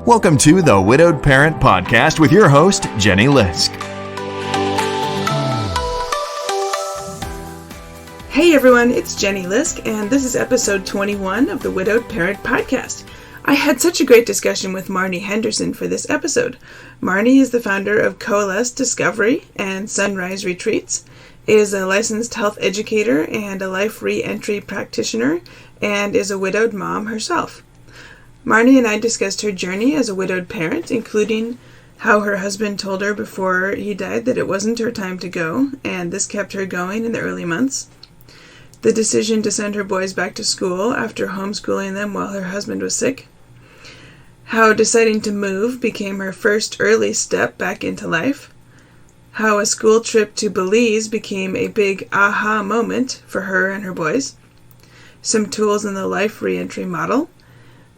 Welcome to the Widowed Parent Podcast with your host, Jenny Lisk. Hey everyone, it's Jenny Lisk, and this is episode 21 of the Widowed Parent Podcast. I had such a great discussion with Marni Henderson for this episode. Marni is the founder of Coalesce Discovery and Sunrise Retreats, is a licensed health educator and a life reentry practitioner, and is a widowed mom herself. Marni and I discussed her journey as a widowed parent, including how her husband told her before he died that it wasn't her time to go, and this kept her going in the early months. The decision to send her boys back to school after homeschooling them while her husband was sick. How deciding to move became her first early step back into life. How a school trip to Belize became a big aha moment for her and her boys. Some tools in the life reentry model.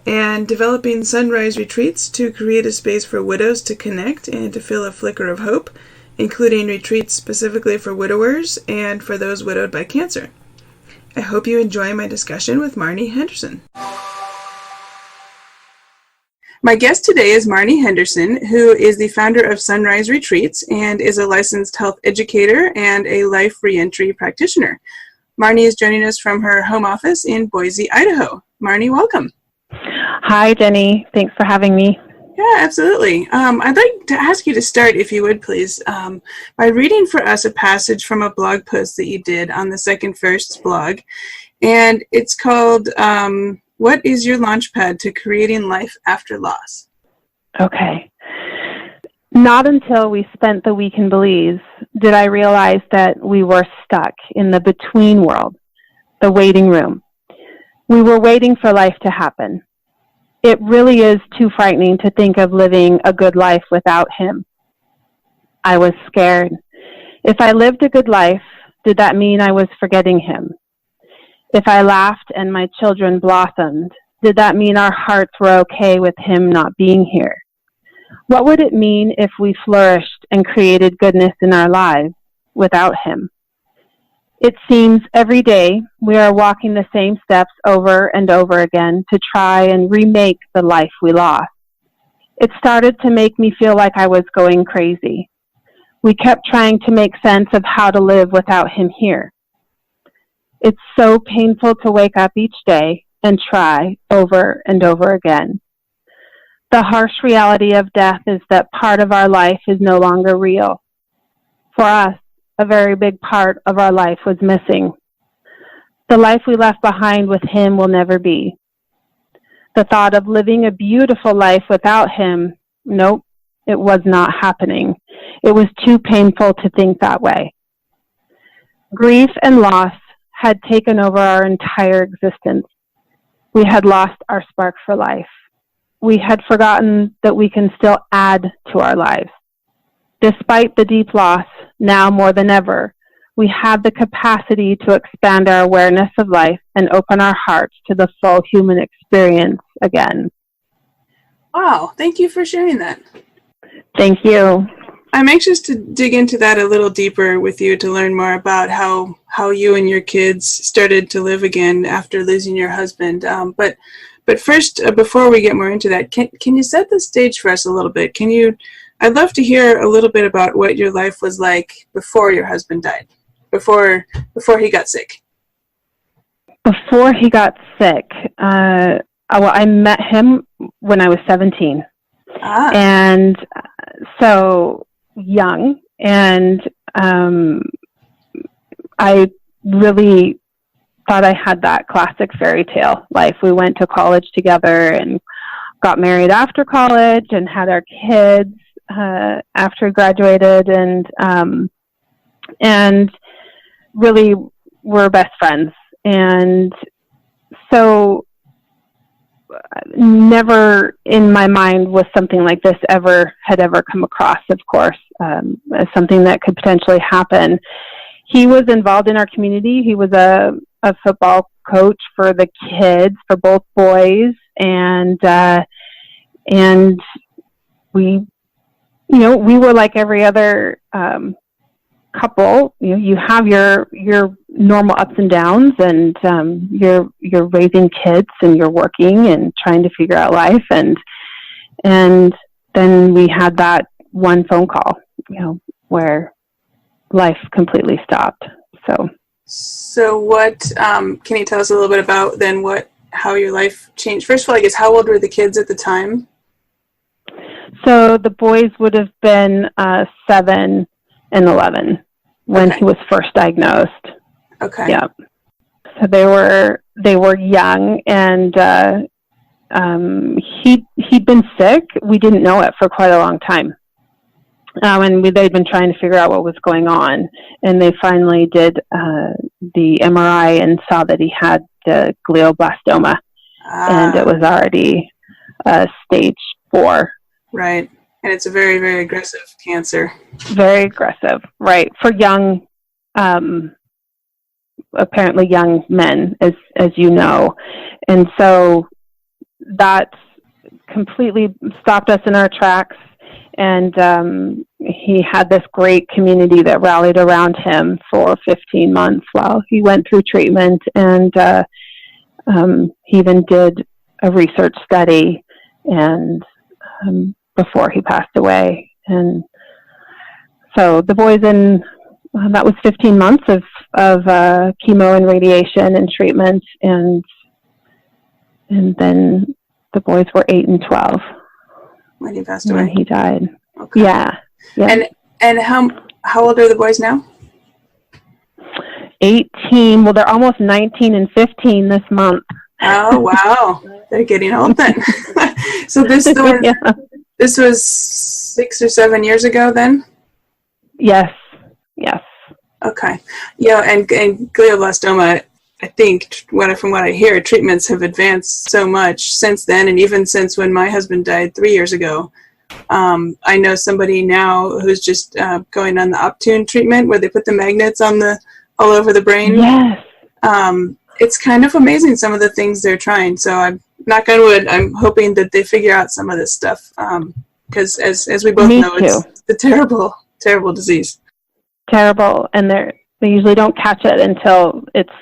And developing Sunrise Retreats to create a space for widows to connect and to feel a flicker of hope, including retreats specifically for widowers and for those widowed by cancer. I hope you enjoy my discussion with Marni Henderson. My guest today is Marni Henderson, who is the founder of Sunrise Retreats and is a licensed health educator and a life reentry practitioner. Marni is joining us from her home office in Boise, Idaho. Marni, welcome. Hi, Jenny. Thanks for having me. Yeah, absolutely. I'd like to ask you to start, if you would, please, by reading for us a passage from a blog post that you did on the Second First blog. And it's called, What is Your Launchpad to Creating Life After Loss? Okay. Not until we spent the week in Belize did I realize that we were stuck in the between world, the waiting room. We were waiting for life to happen. It really is too frightening to think of living a good life without him. I was scared. If I lived a good life, did that mean I was forgetting him? If I laughed and my children blossomed, did that mean our hearts were okay with him not being here? What would it mean if we flourished and created goodness in our lives without him? It seems every day we are walking the same steps over and over again to try and remake the life we lost. It started to make me feel like I was going crazy. We kept trying to make sense of how to live without him here. It's so painful to wake up each day and try over and over again. The harsh reality of death is that part of our life is no longer real. For us, a very big part of our life was missing. The life we left behind with him will never be. The thought of living a beautiful life without him, nope, it was not happening. It was too painful to think that way. Grief and loss had taken over our entire existence. We had lost our spark for life. We had forgotten that we can still add to our lives. Despite the deep loss, now more than ever, we have the capacity to expand our awareness of life and open our hearts to the full human experience again. Wow, thank you for sharing that. Thank you. I'm anxious to dig into that a little deeper with you to learn more about how you and your kids started to live again after losing your husband. But first, before we get more into that, can you set the stage for us a little bit? I'd love to hear a little bit about what your life was like before your husband died, before he got sick. Before he got sick, I met him when I was 17. And so young, and I really thought I had that classic fairy tale life. We went to college together and got married after college and had our kids after graduated, and really were best friends. And so never in my mind was something like this had ever come across, of course, as something that could potentially happen. He was involved in our community. He was a football coach for the kids, for both boys, and we were like every other couple. You have your normal ups and downs, and you're raising kids, and you're working and trying to figure out life, and And then we had that one phone call, where life completely stopped. So what, can you tell us a little bit about then how your life changed? First of all, I guess, how old were the kids at the time? So the boys would have been 7 and 11 when he was first diagnosed. Okay. Yeah. So they were young, and he'd been sick. We didn't know it for quite a long time. And they'd been trying to figure out what was going on, and they finally did the MRI and saw that he had the glioblastoma, and it was already stage 4. Right, and it's a very, very aggressive cancer. Very aggressive, right, for young, apparently young men, as you know, and so that completely stopped us in our tracks. And he had this great community that rallied around him for 15 months while he went through treatment. And he even did a research study and before he passed away. And so the boys that was 15 months of chemo and radiation and treatment. And then the boys were 8 and 12. When he passed away. When he died. Okay. Yeah. And how old are the boys now? 18. Well, they're almost 19 and 15 this month. Oh, wow. They're getting old then. So this was 6 or 7 years ago then? Yes. Okay. Yeah, and glioblastoma, I think, from what I hear, treatments have advanced so much since then, and even since when my husband died 3 years ago. I know somebody now who's just going on the Optune treatment where they put the magnets all over the brain. Yes. It's kind of amazing some of the things they're trying. So I'm, knock on wood, I'm hoping that they figure out some of this stuff. Because as we both know, it's a terrible, terrible disease. Terrible, and they usually don't catch it until it's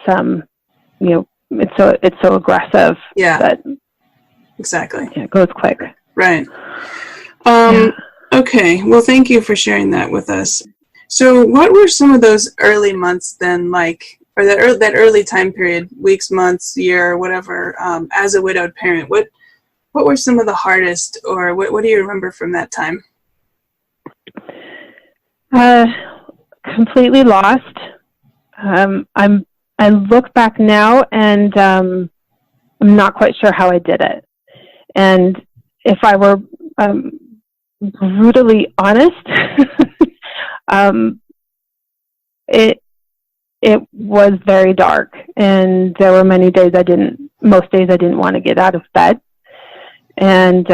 it's so aggressive. Yeah. That exactly. Yeah, it goes quick. Right. Okay. Well, thank you for sharing that with us. So, what were some of those early months then like, or that early time period, weeks, months, year, whatever, as a widowed parent? What were some of the hardest, or what do you remember from that time? Completely lost. I look back now and I'm not quite sure how I did it. And if I were brutally honest, it was very dark, and there were most days I didn't want to get out of bed. And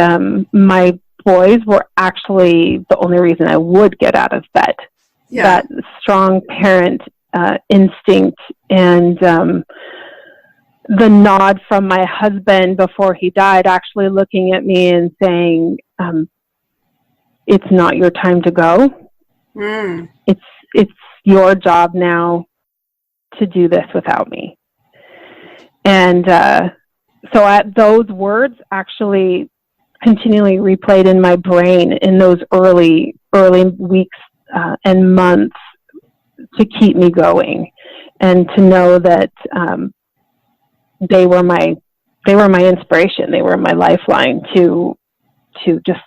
my boys were actually the only reason I would get out of bed. Yeah. That strong parent instinct and the nod from my husband before he died, actually looking at me and saying, it's not your time to go. It's your job now to do this without me. And so those words actually continually replayed in my brain in those early weeks and months to keep me going, and to know that they were my inspiration. They were my lifeline to just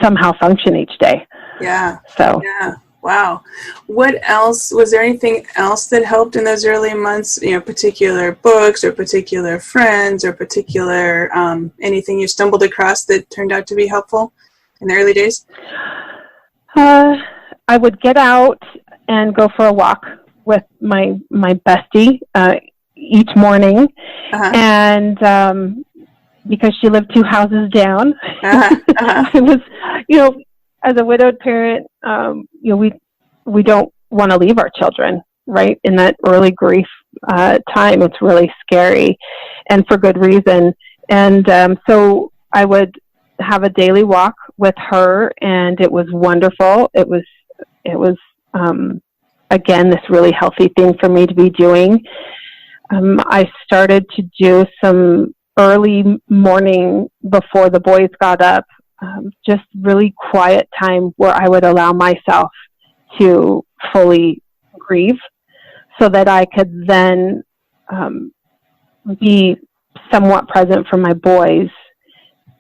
somehow function each day. Yeah. So. Yeah. Wow. What else? Was there anything else that helped in those early months? Particular books or particular friends or particular anything you stumbled across that turned out to be helpful in the early days? I would get out and go for a walk with my bestie each morning, and because she lived 2 houses down, I was, as a widowed parent, we don't want to leave our children, right? In that early grief time, it's really scary, and for good reason. And so I would have a daily walk with her, and it was wonderful. It was again, this really healthy thing for me to be doing. I started to do some early morning before the boys got up, just really quiet time where I would allow myself to fully grieve so that I could then be somewhat present for my boys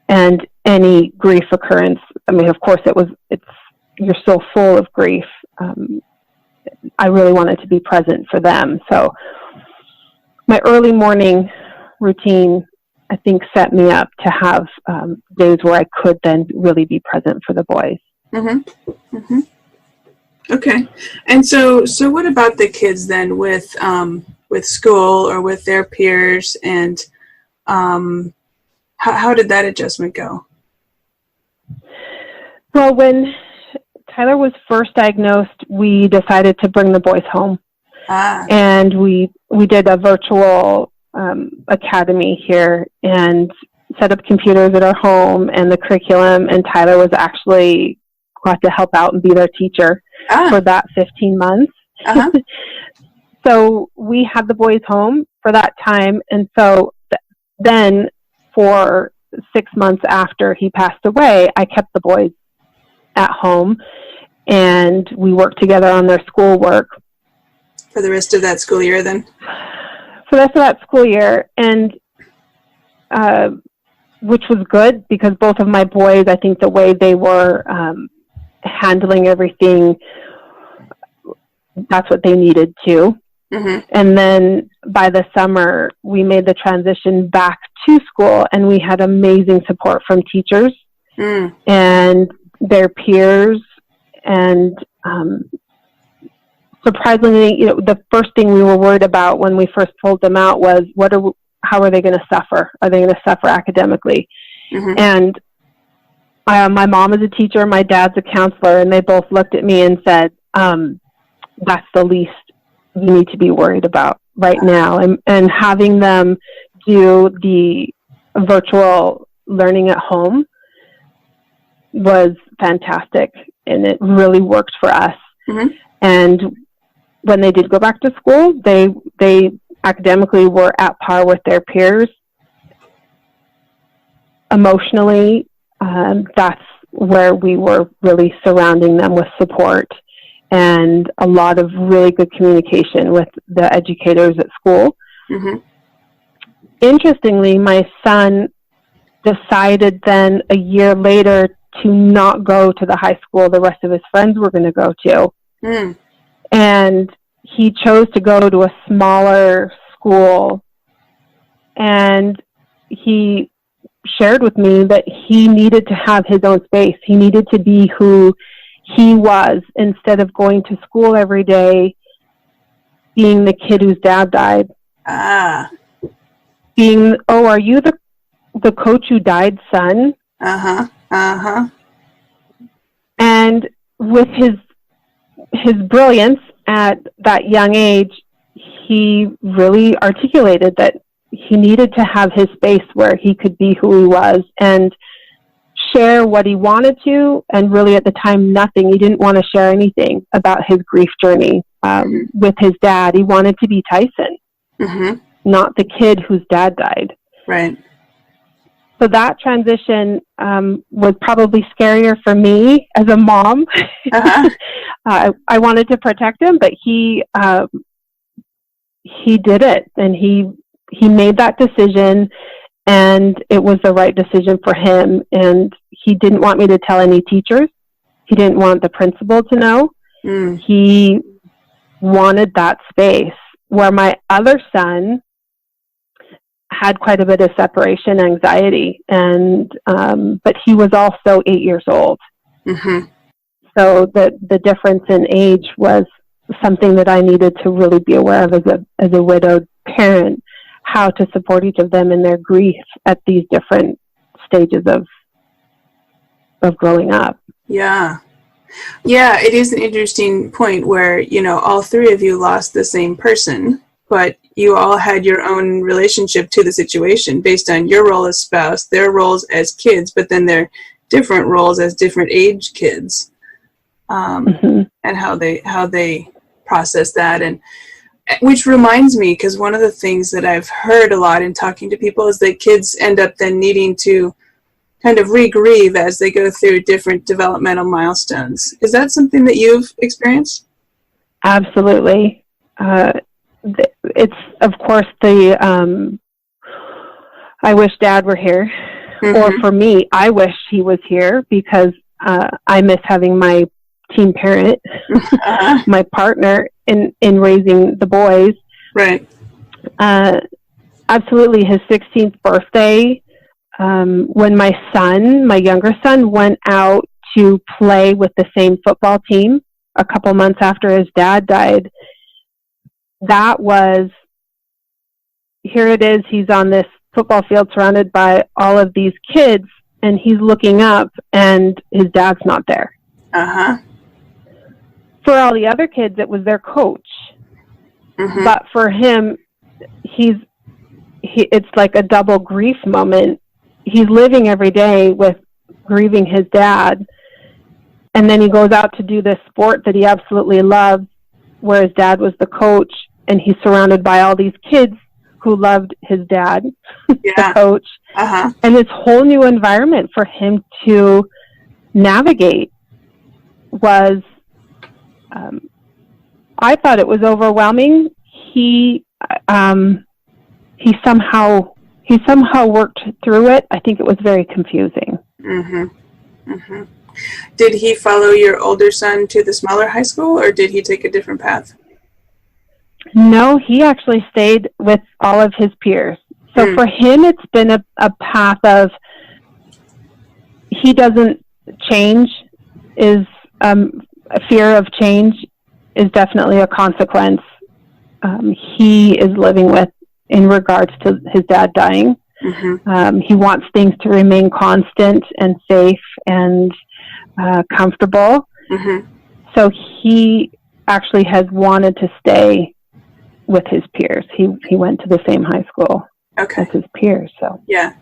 and any grief occurrence. I mean, of course, you're so full of grief. I really wanted to be present for them. So my early morning routine, I think, set me up to have days where I could then really be present for the boys. Mm-hmm. Mm-hmm. Okay. And so what about the kids then with school or with their peers, and how did that adjustment go? Well, when Tyler was first diagnosed, we decided to bring the boys home. And we did a virtual academy here and set up computers at our home and the curriculum, and Tyler was actually got to help out and be their teacher for that 15 months. Uh-huh. So we had the boys home for that time, and so then for 6 months after he passed away, I kept the boys at home, and we worked together on their schoolwork. For the rest of that school year then? For the rest of that school year, and which was good because both of my boys, I think the way they were handling everything, that's what they needed to. Mm-hmm. And then by the summer, we made the transition back to school, and we had amazing support from teachers and their peers. And surprisingly, the first thing we were worried about when we first pulled them out was how are they going to suffer? Are they going to suffer academically? Mm-hmm. And my mom is a teacher, my dad's a counselor, and they both looked at me and said, that's the least you need to be worried about right now. And having them do the virtual learning at home was fantastic, and it really worked for us. Mm-hmm. And when they did go back to school, they academically were at par with their peers. Emotionally, that's where we were really surrounding them with support and a lot of really good communication with the educators at school. Mm-hmm. Interestingly, my son decided then a year later to not go to the high school the rest of his friends were going to go to. Mm. And he chose to go to a smaller school, and he shared with me that he needed to have his own space. He needed to be who he was instead of going to school every day being the kid whose dad died. Being, are you the coach who died son? And with his brilliance at that young age, he really articulated that he needed to have his space where he could be who he was and share what he wanted to, and really at the time nothing. He didn't want to share anything about his grief journey with his dad. He wanted to be Tyson, not the kid whose dad died. Right. So that transition was probably scarier for me as a mom. I wanted to protect him, but he did it, and he made that decision, and it was the right decision for him. And he didn't want me to tell any teachers. He didn't want the principal to know. He wanted that space, where my other son had quite a bit of separation anxiety, and but he was also 8 years old. Mm-hmm. So the difference in age was something that I needed to really be aware of as a widowed parent, how to support each of them in their grief at these different stages of growing up. Yeah, it is an interesting point where, all three of you lost the same person, but you all had your own relationship to the situation based on your role as spouse, their roles as kids, but then their different roles as different age kids, and how they process that. which reminds me, because one of the things that I've heard a lot in talking to people is that kids end up then needing to kind of re-grieve as they go through different developmental milestones. Is that something that you've experienced? Absolutely. It's, of course, I wish Dad were here. Mm-hmm. Or for me, I wish he was here, because I miss having my teen parent, my partner in raising the boys. Right. Absolutely. His 16th birthday, when my younger son, went out to play with the same football team a couple months after his dad died, that was, here it is, he's on this football field surrounded by all of these kids, and he's looking up and his dad's not there. For all the other kids, it was their coach. Mm-hmm. But for him, it's like a double grief moment. He's living every day with grieving his dad, and then he goes out to do this sport that he absolutely loves, where his dad was the coach, and he's surrounded by all these kids who loved his dad, the coach, and this whole new environment for him to navigate was, I thought it was overwhelming. He somehow worked through it. I think it was very confusing. Mm-hmm. Mm-hmm. Did he follow your older son to the smaller high school, or did he take a different path? No, he actually stayed with all of his peers. So for him, it's been a path of, he doesn't change, is a fear of change is definitely a consequence he is living with in regards to his dad dying. Mm-hmm. He wants things to remain constant and safe and comfortable. Mm-hmm. So he actually has wanted to stay with his peers. He went to the same high school as his peers. So yeah.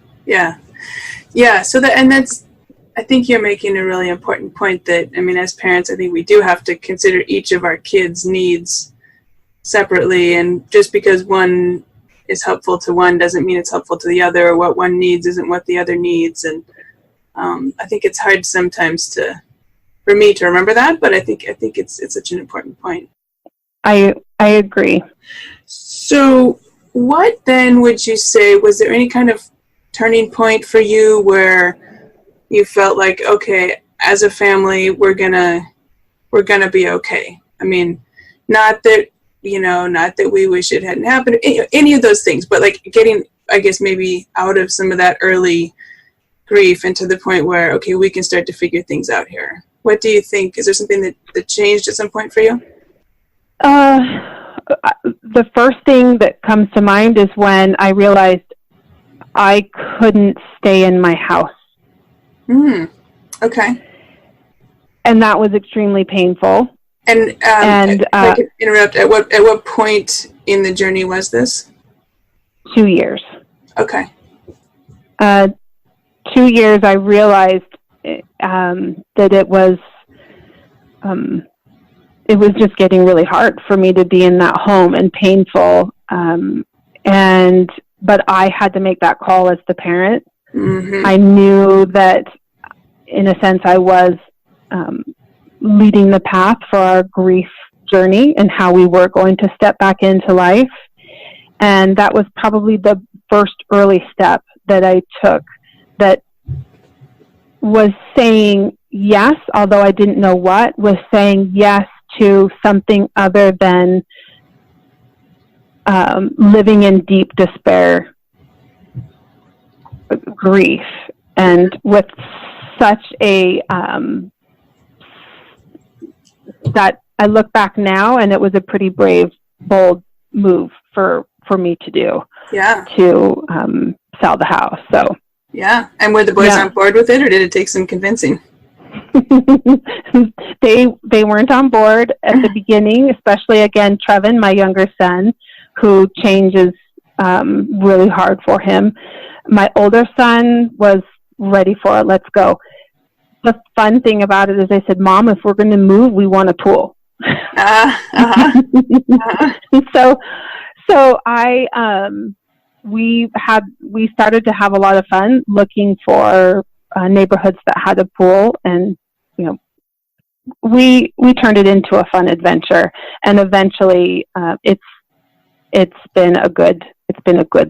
So that's, I think you're making a really important point that, I mean, as parents, I think we do have to consider each of our kids' needs separately, and just because one is helpful to one doesn't mean it's helpful to the other, or what one needs isn't what the other needs. And I think it's hard sometimes for me to remember that, but I think it's such an important point. I agree. So what then would you say, was there any kind of turning point for you where you felt like, okay, as a family, we're gonna be okay? I mean, not that we wish it hadn't happened, any of those things, but like getting, I guess, maybe out of some of that early grief and to the point where, okay, we can start to figure things out here. What do you think? Is there something that changed at some point for you? The first thing that comes to mind is when I realized I couldn't stay in my house. Okay. And that was extremely painful. And if I could interrupt, at what point in the journey was this? 2 years. Okay. 2 years, I realized that it was just getting really hard for me to be in that home, and painful. But I had to make that call as the parent. Mm-hmm. I knew that, in a sense, I was leading the path for our grief journey and how we were going to step back into life. And that was probably the first early step that I took, that was saying yes, although I didn't know what, was saying yes to something other than living in deep despair, grief, and with such a that I look back now, and it was a pretty brave, bold move for me to do. Yeah. To sell the house. So. Yeah. And were the boys on board with it, or did it take some convincing? They weren't on board at the beginning, especially, again, Trevin, my younger son, who changes really hard for him. My older son was ready for it. Let's go. The fun thing about it is I said, Mom, if we're going to move, we want a pool. So we started to have a lot of fun looking for neighborhoods that had a pool, and we turned it into a fun adventure, and eventually it's been a good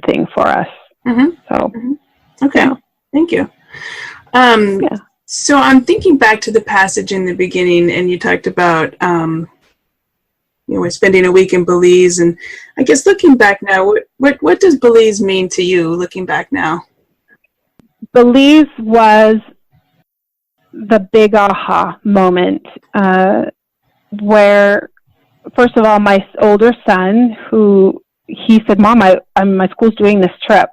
thing for us. Mm-hmm. So okay, thank you. So I'm thinking back to the passage in the beginning, and you talked about we're spending a week in Belize, and I guess looking back now, what does Belize mean to you? Looking back now, Belize was the big aha moment, where, first of all, my older son, he said, "Mom, my school's doing this trip,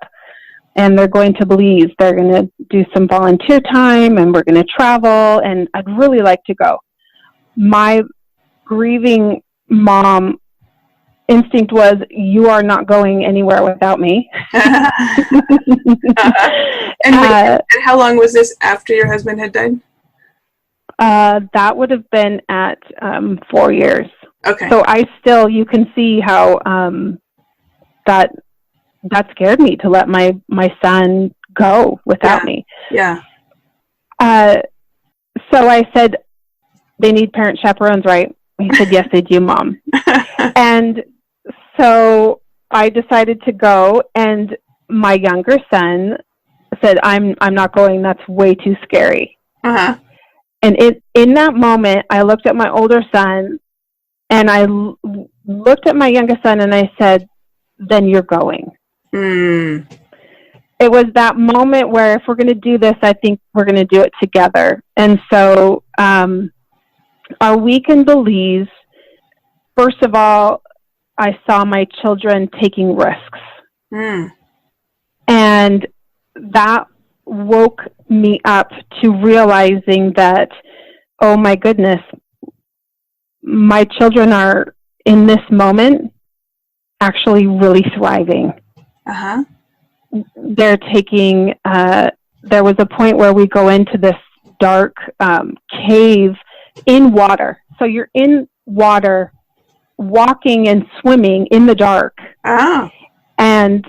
and they're going to Belize. They're going to do some volunteer time, and we're going to travel, and I'd really like to go." My grieving mom instinct was, "You are not going anywhere without me." And how long was this after your husband had died? That would have been at 4 years. Okay. So you can see how that scared me to let my son go without me. Yeah. So I said, "They need parent chaperones, right?" He said, "Yes, they do, Mom." And so I decided to go, and my younger son said, I'm not going. That's way too scary." Uh-huh. And in that moment, I looked at my older son, and I looked at my youngest son, and I said, "Then you're going." Mm. It was that moment where, if we're going to do this, I think we're going to do it together. And so our week in Belize, first of all, I saw my children taking risks. Mm. And that woke me up to realizing that, oh my goodness, my children are, in this moment, actually really thriving. Uh-huh. They're taking, there was a point where we go into this dark cave in water. So you're in water, walking and swimming in the dark. Oh. And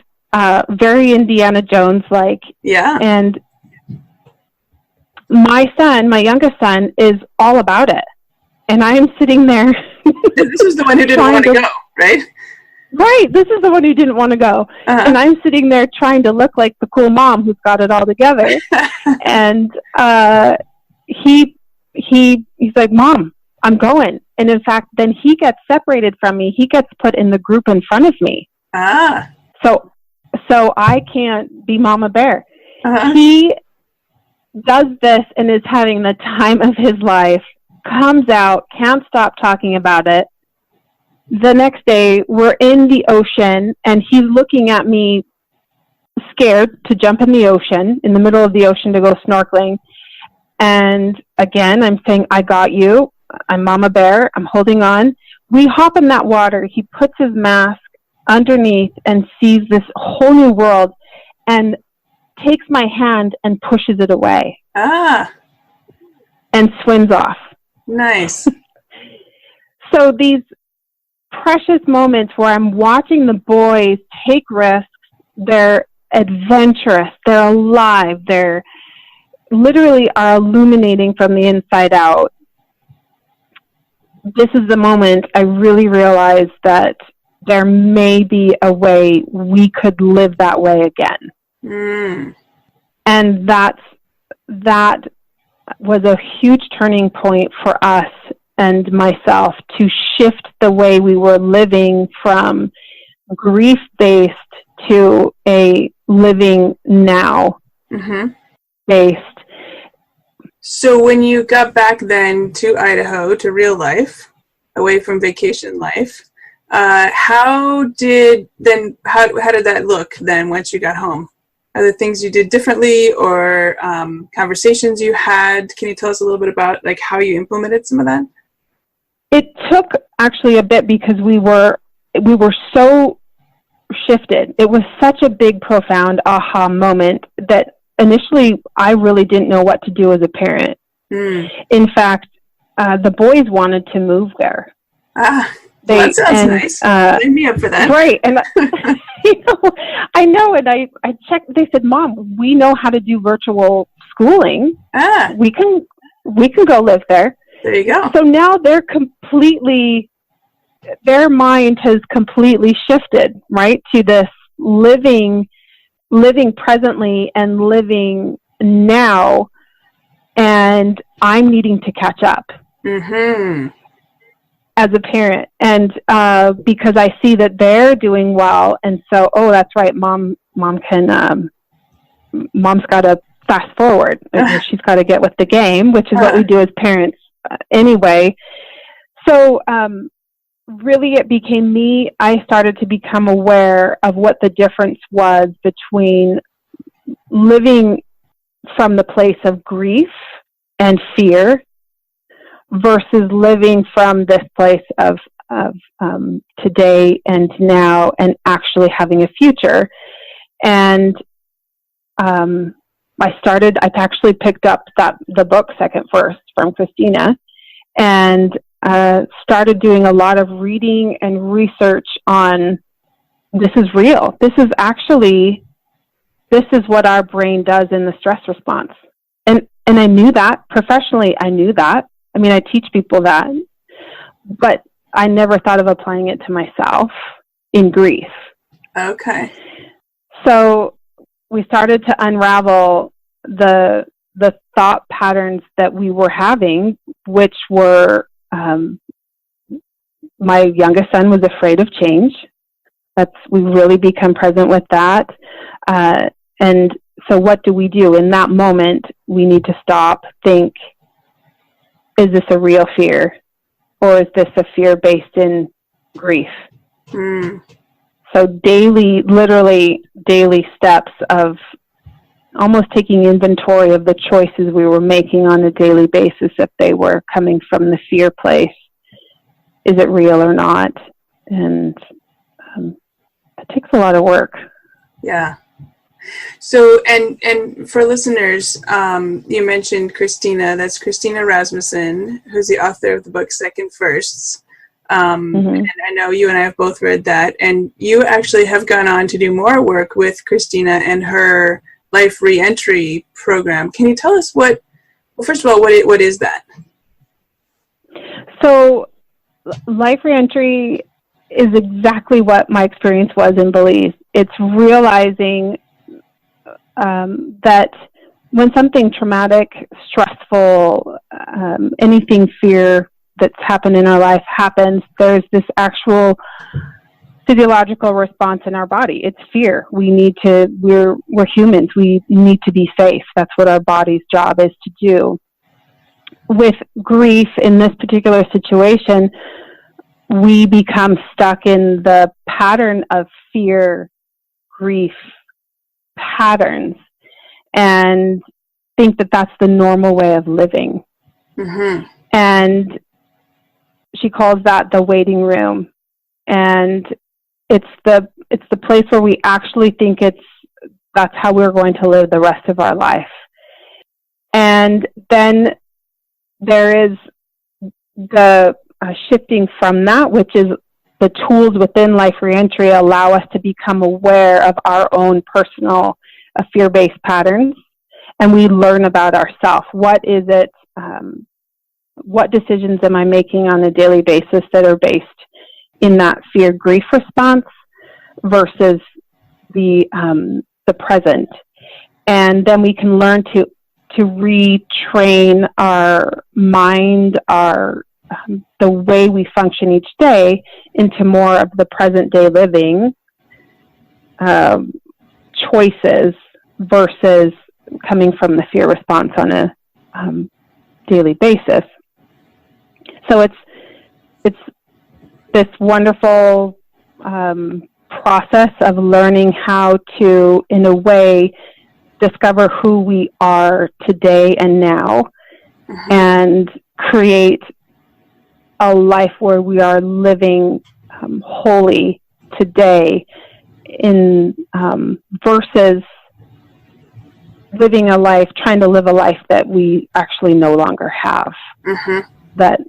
very Indiana Jones-like. Yeah. And my youngest son, is all about it. And I am sitting there. This was the one who didn't want to go, right? Right. This is the one who didn't want to go. Uh-huh. And I'm sitting there trying to look like the cool mom who's got it all together. And he's like, "Mom, I'm going." And in fact, then he gets separated from me. He gets put in the group in front of me. Ah. So I can't be Mama Bear. Uh-huh. He does this and is having the time of his life, comes out, can't stop talking about it. The next day, we're in the ocean, and he's looking at me scared to jump in the ocean, in the middle of the ocean, to go snorkeling. And again, I'm saying, "I got you. I'm Mama Bear. I'm holding on." We hop in that water. He puts his mask underneath and sees this whole new world, and takes my hand and pushes it away. Ah. And swims off. Nice. So these precious moments where I'm watching the boys take risks, they're adventurous, they're alive, they're literally are illuminating from the inside out. This is the moment I really realized that there may be a way we could live that way again. Mm. And that was a huge turning point for us and myself, to shift the way we were living from grief-based to a living now based. So when you got back then to Idaho, to real life, away from vacation life, how did that look then once you got home? Are there things you did differently, or conversations you had? Can you tell us a little bit about how you implemented some of that? It took actually a bit, because we were so shifted. It was such a big, profound aha moment that initially I really didn't know what to do as a parent. Mm. In fact, the boys wanted to move there. Well, that sounds nice. Sign me up for that. Right. And I know. And I checked, they said, Mom, we know how to do virtual schooling. We can go live there. There you go. So now their mind has completely shifted, right, to this living presently and living now, and I'm needing to catch up as a parent, and because I see that they're doing well, and so that's right, mom's got to fast forward. She's got to get with the game, which is what we do as parents anyway. So really it became me. I started to become aware of what the difference was between living from the place of grief and fear versus living from this place of today and now and actually having a future. And I actually picked up the book Second First from Christina, and started doing a lot of reading and research on this is real. This is what our brain does in the stress response. And I knew that professionally. I knew that. I mean, I teach people that, but I never thought of applying it to myself in grief. Okay. So we started to unravel the thought patterns that we were having, which were, my youngest son was afraid of change. We really become present with that. And so what do we do in that moment? We need to stop, think, is this a real fear, or is this a fear based in grief? So literally daily steps of almost taking inventory of the choices we were making on a daily basis, if they were coming from the fear place. Is it real or not? And it takes a lot of work. Yeah. So, and for listeners, you mentioned Christina. That's Christina Rasmussen, who's the author of the book Second Firsts. And I know you and I have both read that. And you actually have gone on to do more work with Christina and her Life Reentry program. Can you tell us first of all, what is that? So Life Reentry is exactly what my experience was in Belize. It's realizing that when something traumatic, stressful, anything fear that's happened in our life happens, there's this actual physiological response in our body. It's fear. We're humans. We need to be safe. That's what our body's job is to do. With grief in this particular situation, we become stuck in the pattern of fear, grief patterns, and think that that's the normal way of living. And she calls that the waiting room. And it's the place where we actually think that's how we're going to live the rest of our life. And then there is the shifting from that, which is the tools within Life Reentry allow us to become aware of our own personal fear-based patterns, and we learn about ourselves. What is it? What decisions am I making on a daily basis that are based in that fear grief response versus the present? And then we can learn to retrain our mind, the way we function each day into more of the present day living choices versus coming from the fear response on a daily basis. So it's this wonderful process of learning how to, in a way, discover who we are today and now, and create a life where we are living wholly today, versus trying to live a life that we actually no longer have. That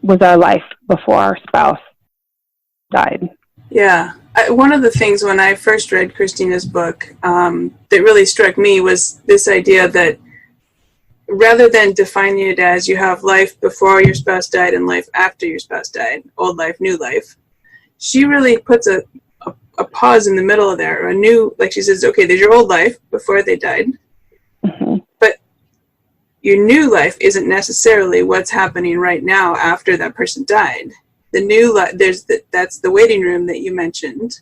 life before our spouse died. Yeah. One of the things when I first read Christina's book that really struck me was this idea that rather than defining it as you have life before your spouse died and life after your spouse died, old life, new life, she really puts a pause in the middle of there, or a new, like she says, okay, there's your old life before they died, but your new life isn't necessarily what's happening right now after that person died. The new life, that's the waiting room that you mentioned.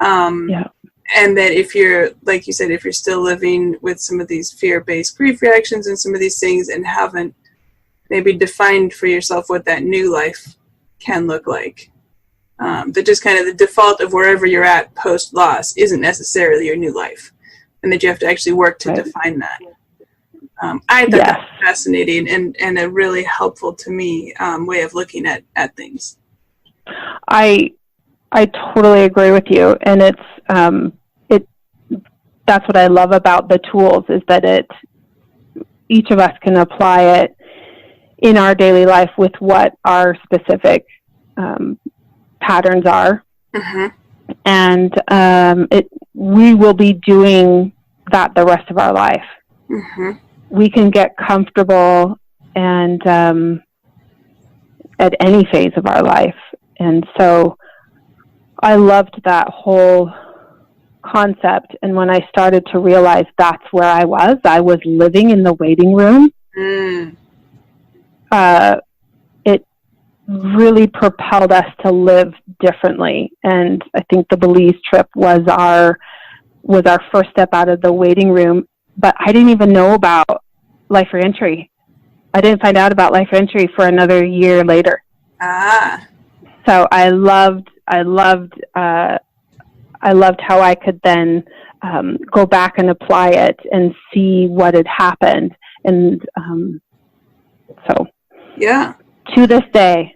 And that if you're, like you said, if you're still living with some of these fear-based grief reactions and some of these things and haven't maybe defined for yourself what that new life can look like, that just kind of the default of wherever you're at post-loss isn't necessarily your new life, and that you have to actually work to define that. I thought that was fascinating and a really helpful to me way of looking at things. I totally agree with you, and that's what I love about the tools, is that each of us can apply it in our daily life with what our specific patterns are, and we will be doing that the rest of our life. We can get comfortable and at any phase of our life, and so I loved that whole concept. And when I started to realize that's where I was living in the waiting room. It really propelled us to live differently. And I think the Belize trip was our first step out of the waiting room. But I didn't even know about Life Reentry. I didn't find out about Life Reentry for another year later. So I loved how I could then go back and apply it and see what had happened. And to this day.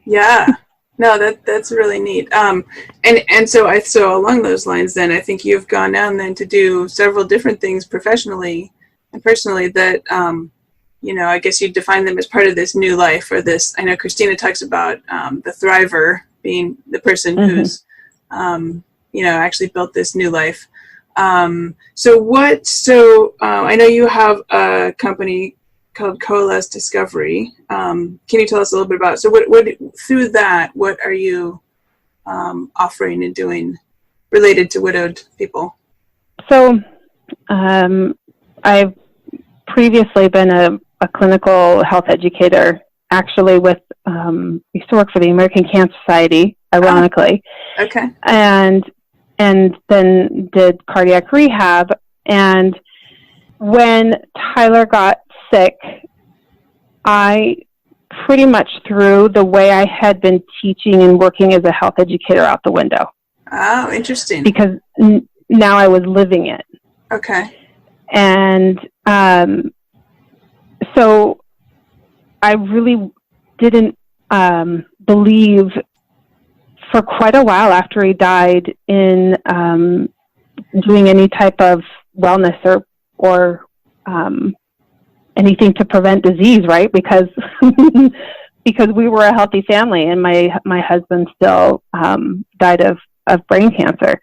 No, that's really neat. And so along those lines, then I think you've gone on then to do several different things professionally and personally that, I guess you define them as part of this new life, or this. I know Christina talks about the thriver being the person who's actually built this new life. So I know you have a company called Coalesce Discovery. Can you tell us a little bit about, so what through that, what are you offering and doing related to widowed people? So I've previously been a clinical health educator, actually used to work for the American Cancer Society, ironically. Okay. And then did cardiac rehab. And when Tyler got sick, I pretty much threw the way I had been teaching and working as a health educator out the window. Oh, interesting. Because now I was living it. Okay. And so I really didn't believe for quite a while after he died in doing any type of wellness or anything to prevent disease, right? Because we were a healthy family, and my husband still died of brain cancer.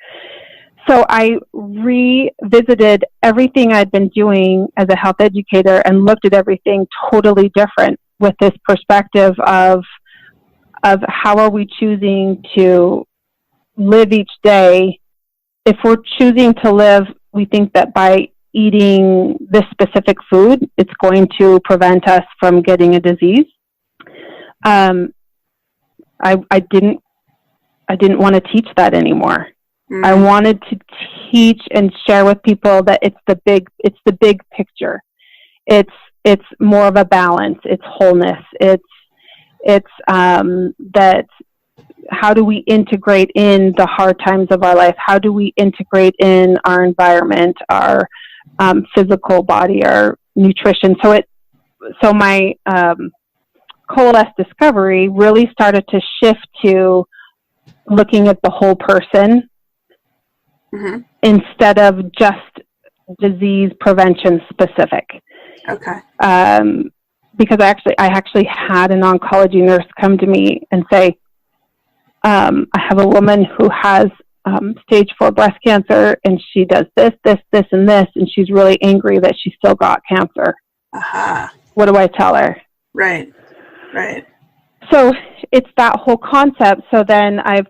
So I revisited everything I'd been doing as a health educator and looked at everything totally different with this perspective of how are we choosing to live each day. If we're choosing to live, we think that by eating this specific food, it's going to prevent us from getting a disease. I didn't want to teach that anymore. I wanted to teach and share with people that it's the big picture. It's more of a balance. It's wholeness. It's that how do we integrate in the hard times of our life? How do we integrate in our environment, our physical body, our nutrition? So my Coalesce Discovery really started to shift to looking at the whole person instead of just disease prevention specific. Okay. because I actually had an oncology nurse come to me and say, I have a woman who has stage 4 breast cancer, and she does this, and this, and she's really angry that she still got cancer. Aha. What do I tell her? Right. So it's that whole concept. So then I've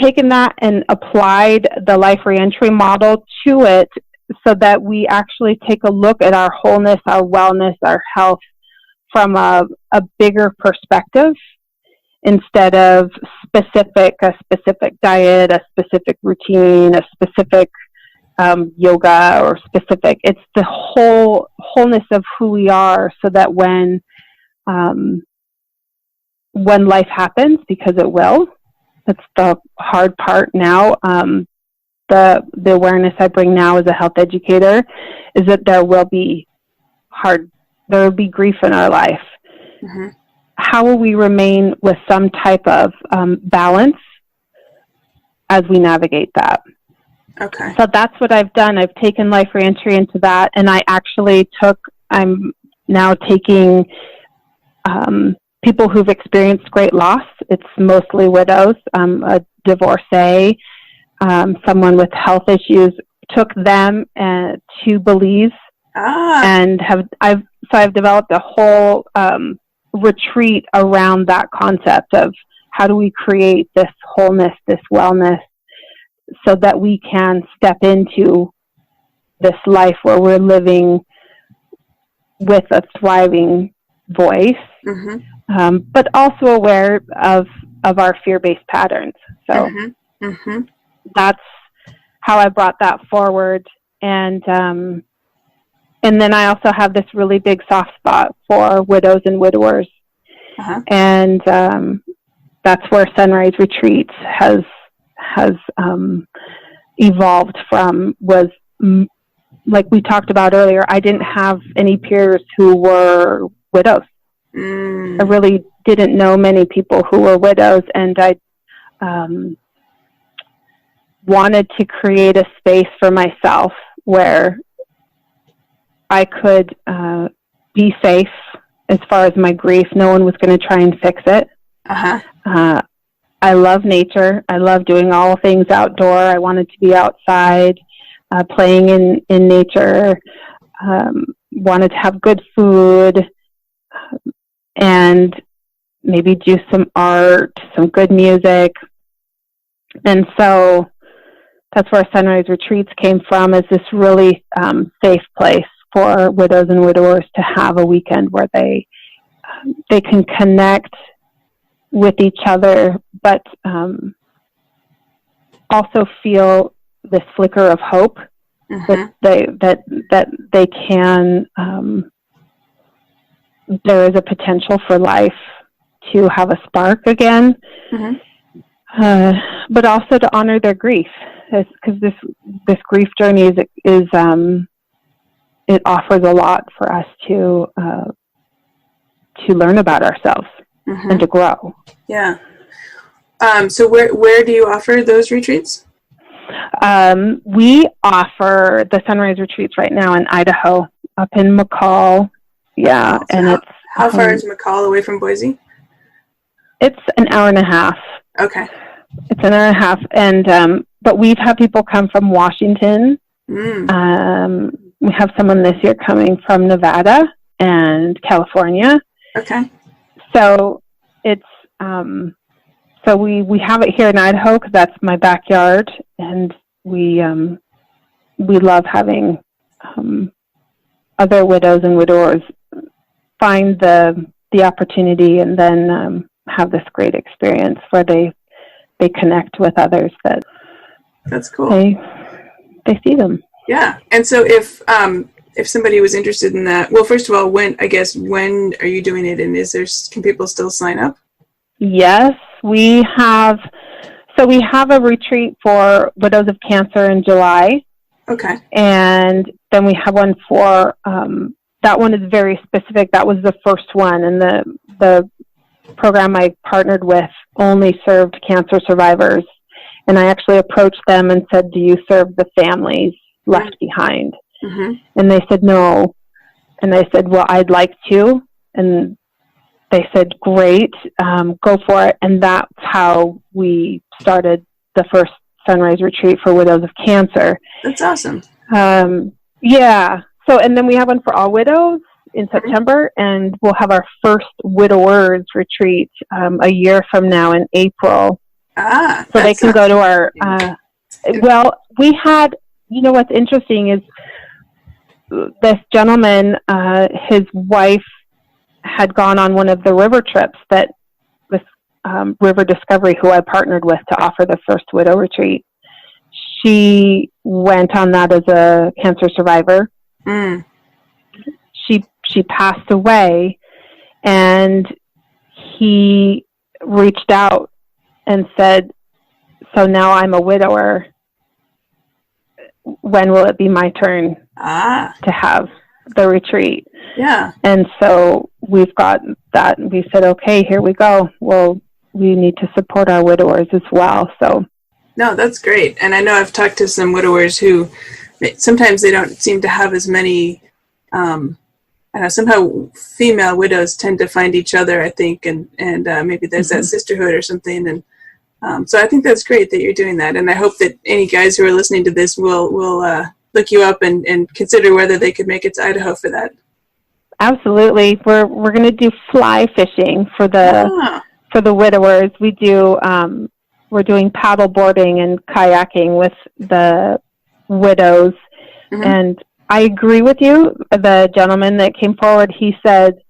taken that and applied the life reentry model to it so that we actually take a look at our wholeness, our wellness, our health from a bigger perspective instead of a specific diet, a specific routine, a specific yoga or specific. It's the wholeness of who we are so that when life happens, because it will, that's the hard part now. The awareness I bring now as a health educator is that there will be grief in our life. Mm-hmm. How will we remain with some type of balance as we navigate that? Okay. So that's what I've done. I've taken life reentry into that, and I'm now taking people who've experienced great loss. It's mostly widows, a divorcee, someone with health issues, took them to Belize, and I've developed a whole retreat around that concept of how do we create this wholeness, this wellness, so that we can step into this life where we're living with a thriving voice, mm-hmm. But also aware of our fear-based patterns. So mm-hmm. Mm-hmm. That's how I brought that forward. And then I also have this really big soft spot for widows and widowers. Uh-huh. And that's where Sunrise Retreats has evolved from, was like we talked about earlier. I didn't have any peers who were widows. I really didn't know many people who were widows, and I wanted to create a space for myself where I could be safe as far as my grief. No one was going to try and fix it. Uh-huh. I love nature. I love doing all things outdoor. I wanted to be outside, playing in nature, wanted to have good food, and maybe do some art, some good music. And so that's where Sunrise Retreats came from, is this really safe place for widows and widowers to have a weekend where they can connect with each other, but also feel this flicker of hope, mm-hmm. that they can. There is a potential for life to have a spark again, mm-hmm. But also to honor their grief, because this grief journey is it offers a lot for us to learn about ourselves, mm-hmm. and to grow. Yeah. So where do you offer those retreats? We offer the Sunrise Retreats right now in Idaho, up in McCall. Yeah. So and how far is McCall away from Boise? It's an hour and a half. Okay. It's an hour and a half. And, but we've had people come from Washington. We have someone this year coming from Nevada and California. Okay. So it's, so we have it here in Idaho because that's my backyard, and we love having other widows and widowers find the opportunity and then have this great experience where they connect with others that's cool. They see them. Yeah. And so if somebody was interested in that, well, first of all, when are you doing it, and can people still sign up? Yes, we have a retreat for widows of cancer in July. Okay. And then we have one for, that one is very specific. That was the first one, and the program I partnered with only served cancer survivors. And I actually approached them and said, do you serve the families left behind? Mm-hmm. And they said no. And I said, well, I'd like to. And they said, great, go for it. And that's how we started the first Sunrise Retreat for Widows of Cancer. That's awesome. Yeah. So, and then we have one for all widows in September, and we'll have our first widowers retreat a year from now in April. So they can go to our, well, we had, you know, what's interesting is this gentleman, his wife had gone on one of the river trips that this River Discovery, who I partnered with to offer the first widow retreat. She went on that as a cancer survivor. She passed away, and he reached out and said, so now I'm a widower. When will it be my turn to have the retreat? Yeah. And so we've got that. We said, okay, here we go. Well, we need to support our widowers as well. So. No, that's great. And I know I've talked to some widowers who sometimes they don't seem to have as many, I know somehow female widows tend to find each other, I think, and maybe there's that sisterhood or something. And so I think that's great that you're doing that. And I hope that any guys who are listening to this will look you up and consider whether they could make it to Idaho for that. Absolutely. We're going to do fly fishing for the widowers. We do, we're doing paddle boarding and kayaking with the widows. And I agree with you. The gentleman that came forward, he said,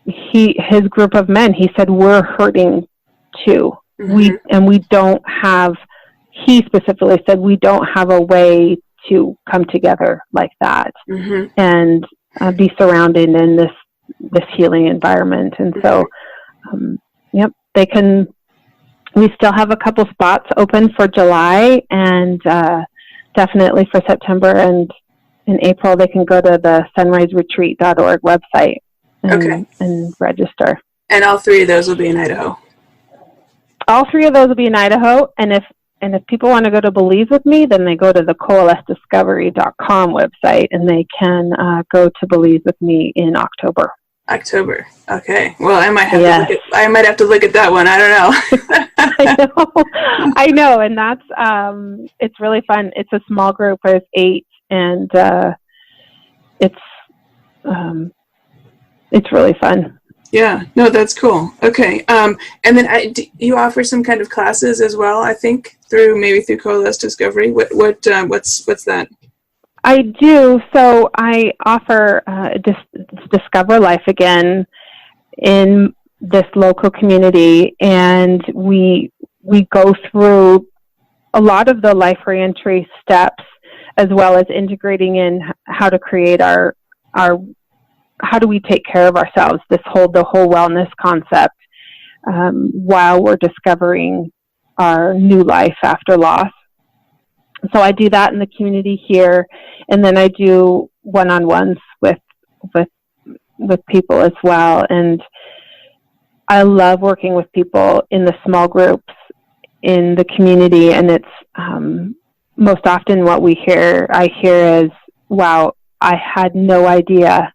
his group of men, he said, we're hurting too. We don't have, he specifically said, we don't have a way to come together like that and be surrounded in this healing environment. And so, they can, we still have a couple spots open for July, and definitely for September, and in April they can go to the sunriseretreat.org website and register. And all three of those will be in Idaho. All three of those will be in Idaho, and if people want to go to Belize with me, then they go to the coalescediscovery.com website, and they can go to Belize with me in October. Okay. Well, I might have to look at that one. I don't know. I know, and that's it's really fun. It's a small group. There's 8, and it's really fun. Yeah. No, that's cool. Okay. And then you offer some kind of classes as well, I think, through Coalesced Discovery. What's that? I do. So I offer Discover Life Again in this local community, and we go through a lot of the life reentry steps, as well as integrating in how to create our how do we take care of ourselves, the whole wellness concept, while we're discovering our new life after loss. So I do that in the community here, and then I do one-on-ones with people as well. And I love working with people in the small groups in the community, and it's most often what I hear is, wow, I had no idea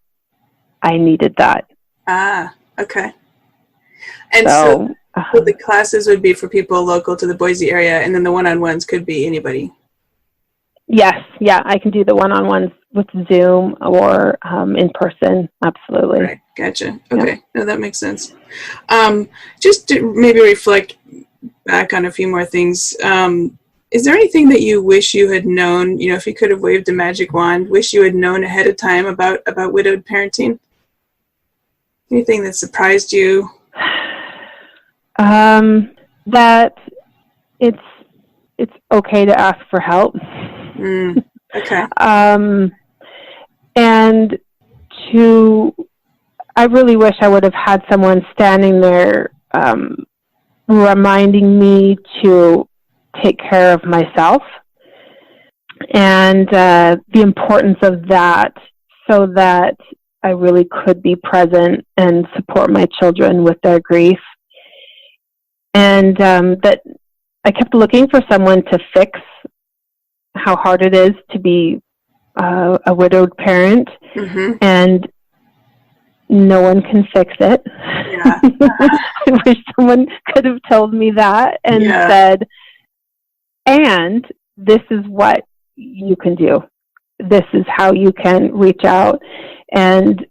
I needed that. Okay. And so the classes would be for people local to the Boise area, and then the one-on-ones could be anybody. Yes. Yeah. I can do the one-on-ones with Zoom or in person. Absolutely. Right. Gotcha. Okay. Yep. No, that makes sense. Just to maybe reflect back on a few more things. Is there anything that you wish you had known, if you could have waved a magic wand, wish you had known ahead of time about widowed parenting? Anything that surprised you? That it's okay to ask for help. Okay. And I really wish I would have had someone standing there, reminding me to take care of myself, and the importance of that, so that I really could be present and support my children with their grief. And that I kept looking for someone to fix how hard it is to be a widowed parent, Mm-hmm. and no one can fix it. Yeah. I wish someone could have told me that and said, and this is what you can do. This is how you can reach out. And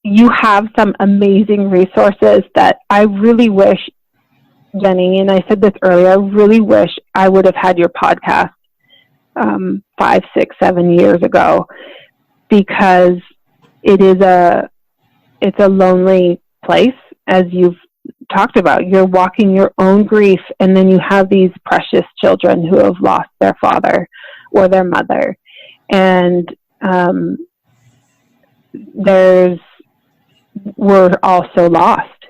you have some amazing resources that I really wish, Jenny, and I said this earlier, I really wish I would have had your podcast 5, 6, 7 years ago, because it's a lonely place, as you've talked about. You're walking your own grief, and then you have these precious children who have lost their father or their mother. And we're also lost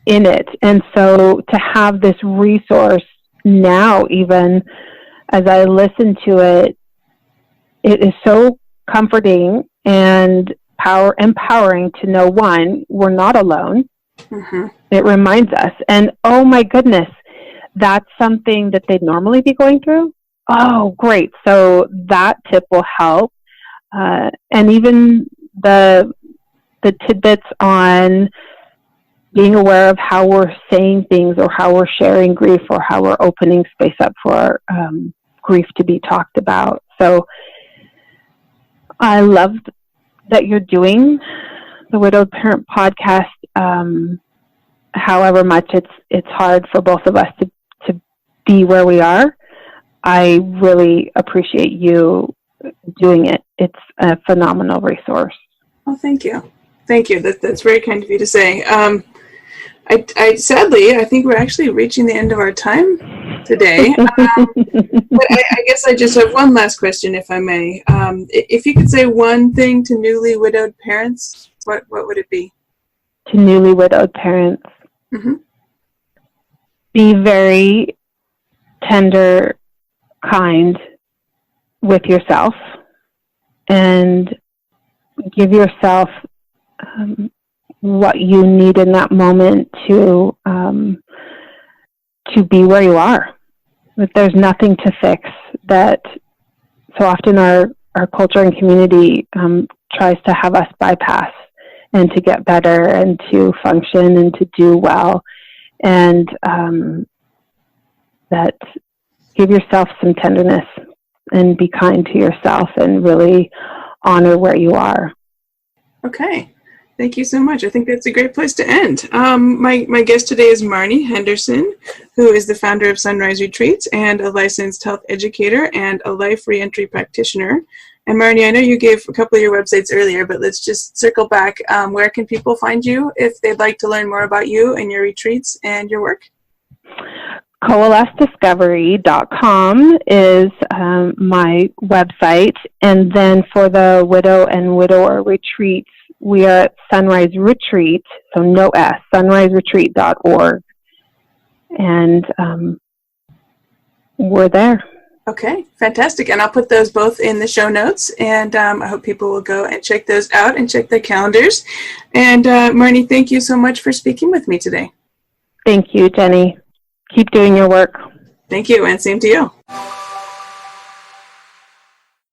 in it. And so to have this resource now, even as I listen to it, it is so comforting and empowering to know, one, we're not alone. Mm-hmm. It reminds us. And oh my goodness, that's something that they'd normally be going through. Oh, great. So that tip will help. And even the tidbits on being aware of how we're saying things, or how we're sharing grief, or how we're opening space up for grief to be talked about. So I love that you're doing the Widowed Parent podcast. However much it's hard for both of us to be where we are, I really appreciate you doing it. It's a phenomenal resource. Oh, thank you. Thank you. That's very kind of you to say. I sadly, I think we're actually reaching the end of our time today. But I guess I just have one last question, if I may. If you could say one thing to newly widowed parents, what would it be? To newly widowed parents, mm-hmm. Be very tender, kind with yourself, and give yourself what you need in that moment to be where you are. That there's nothing to fix. That so often our culture and community tries to have us bypass and to get better and to function and to do well. And that give yourself some tenderness and be kind to yourself and really honor where you are. Okay. Thank you so much. I think that's a great place to end. My guest today is Marni Henderson, who is the founder of Sunrise Retreats and a licensed health educator and a life reentry practitioner. And Marni, I know you gave a couple of your websites earlier, but let's just circle back. Where can people find you if they'd like to learn more about you and your retreats and your work? CoalesceDiscovery.com is my website. And then for the widow and widower retreats, we are at Sunrise Retreat, so no S, sunriseretreat.org. And we're there. Okay, fantastic. And I'll put those both in the show notes. And I hope people will go and check those out and check their calendars. And Marni, thank you so much for speaking with me today. Thank you, Jenny. Keep doing your work. Thank you, and same to you.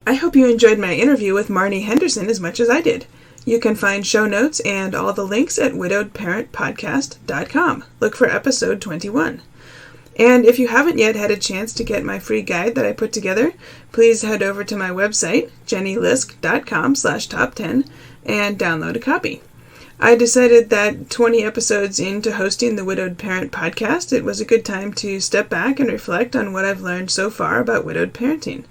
I hope you enjoyed my interview with Marni Henderson as much as I did. You can find show notes and all the links at widowedparentpodcast.com. Look for episode 21. And if you haven't yet had a chance to get my free guide that I put together, please head over to my website, jennylisk.com/top10, and download a copy. I decided that 20 episodes into hosting the Widowed Parent podcast, it was a good time to step back and reflect on what I've learned so far about widowed parenting.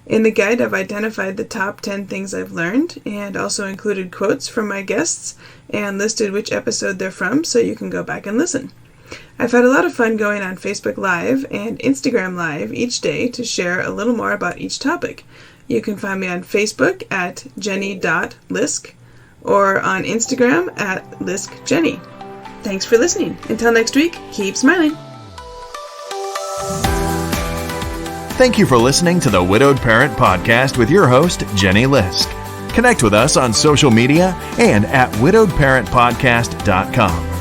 In the guide, I've identified the top 10 things I've learned and also included quotes from my guests and listed which episode they're from so you can go back and listen. I've had a lot of fun going on Facebook Live and Instagram Live each day to share a little more about each topic. You can find me on Facebook at jenny.lisk or on Instagram at liskjenny. Thanks for listening. Until next week, keep smiling. Thank you for listening to the Widowed Parent Podcast with your host, Jenny Lisk. Connect with us on social media and at widowedparentpodcast.com.